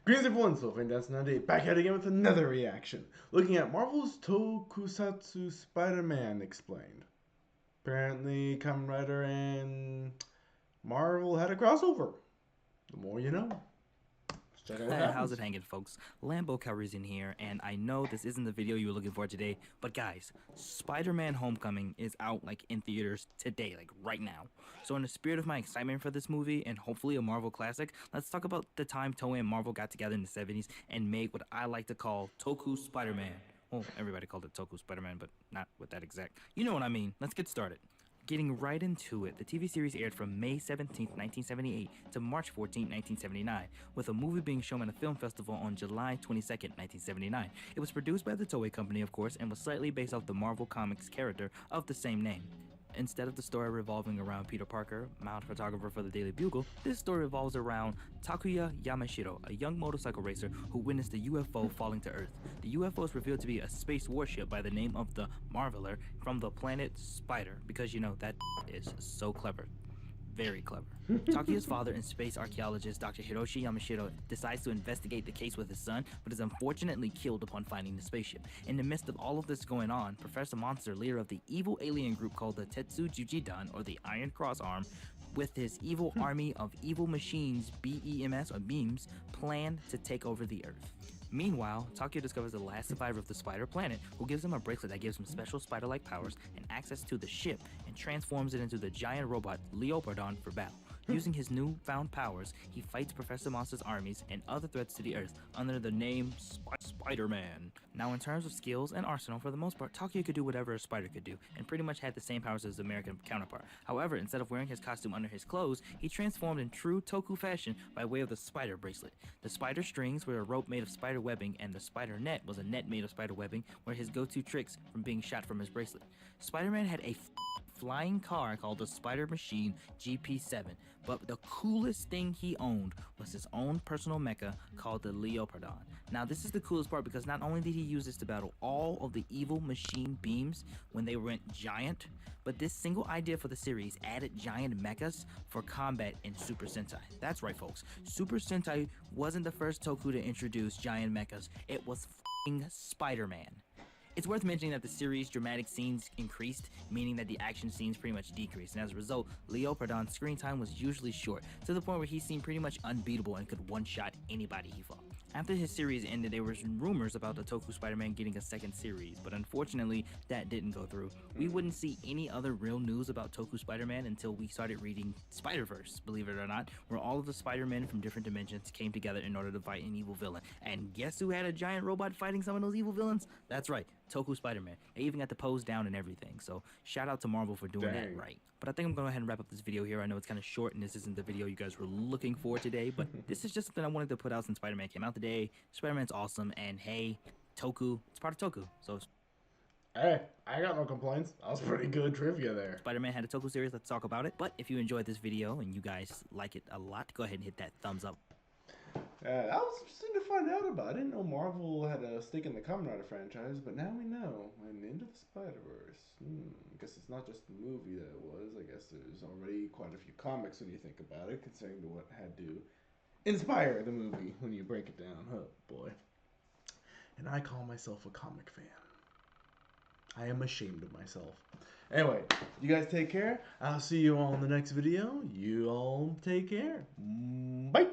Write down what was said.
Greetings everyone, Sylvain-Dance98 back at it again with another reaction. Looking at Marvel's Tokusatsu Spider-Man Explained. Apparently, Kamen Rider and Marvel had a crossover. The more you know. Let's check out what How's happens. it hanging, folks? Lambo Calrissian here, and I know this isn't the video you were looking for today, but guys, Spider-Man Homecoming is out, like, in theaters today, like, right now. So in the spirit of my excitement for this movie, and hopefully a Marvel classic, let's talk about the time Toei and Marvel got together in the 70s and made what I like to call Toku Spider-Man. Well, everybody called it Toku Spider-Man, but not with that exact. You know what I mean. Let's get started. Getting right into it, the TV series aired from May 17, 1978 to March 14, 1979, with a movie being shown at a film festival on July 22, 1979. It was produced by the Toei Company, of course, and was slightly based off the Marvel Comics character of the same name. Instead of the story revolving around Peter Parker, mounted photographer for the Daily Bugle, this story revolves around Takuya Yamashiro, a young motorcycle racer who witnessed a UFO falling to Earth. The UFO is revealed to be a space warship by the name of the Marveler from the planet Spider, because you know, that is so clever. Very clever. Takuya's father and space archaeologist Dr. Hiroshi Yamashiro decides to investigate the case with his son, but is unfortunately killed upon finding the spaceship. In the midst of all of this going on, Professor Monster, leader of the evil alien group called the Tetsujujidan, or the Iron Cross Arm, with his evil army of evil machines, BEMS or beams, plan to take over the Earth. Meanwhile, Takuya discovers the last survivor of the spider planet, who gives him a bracelet that gives him special spider-like powers and access to the ship, and transforms it into the giant robot Leopardon for battle. Using his newfound powers, he fights Professor Monster's armies and other threats to the Earth under the name Spider-Man. Now, in terms of skills and arsenal, for the most part, Takuya could do whatever a spider could do, and pretty much had the same powers as his American counterpart. However, instead of wearing his costume under his clothes, he transformed in true Toku fashion by way of the spider bracelet. The spider strings were a rope made of spider webbing, and the spider net was a net made of spider webbing, were his go-to tricks from being shot from his bracelet. Spider-Man had a flying car called the Spider Machine GP7, but the coolest thing he owned was his own personal mecha called the Leopardon. Now, this is the coolest part because not only did he use this to battle all of the evil machine beams when they went giant, but this single idea for the series added giant mechas for combat in Super Sentai. That's right, folks. Super Sentai wasn't the first Toku to introduce giant mechas. It was f***ing Spider-Man. It's worth mentioning that the series' dramatic scenes increased, meaning that the action scenes pretty much decreased, and as a result, Leopardon's screen time was usually short, to the point where he seemed pretty much unbeatable and could one-shot anybody he fought. After his series ended, there were rumors about the Toku Spider-Man getting a second series, but unfortunately, that didn't go through. We wouldn't see any other real news about Toku Spider-Man until we started reading Spider-Verse, believe it or not, where all of the Spider-Men from different dimensions came together in order to fight an evil villain. And guess who had a giant robot fighting some of those evil villains? That's right, Toku Spider-Man. They even got the pose down and everything, so shout out to Marvel for doing that right. But I think I'm going to go ahead and wrap up this video here. I know it's kind of short and this isn't the video you guys were looking for today, but this is just something I wanted to put out since Spider-Man came out today. Spider-Man's awesome, and hey, Toku, it's part of Toku, so Hey, I got no complaints. That was pretty good trivia there. Spider-Man had a Toku series, let's talk about it. But if you enjoyed this video and you guys like it a lot, go ahead and hit that thumbs up. That was interesting to find out about. I didn't know Marvel had a stake in the Kamen Rider franchise, but now we know. And Into the Spider-Verse. I guess it's not just the movie that it was. I guess there's already quite a few comics when you think about it, considering what had to inspire the movie when you break it down. Oh, boy. And I call myself a comic fan. I am ashamed of myself. Anyway, you guys take care. I'll see you all in the next video. You all take care. Bye.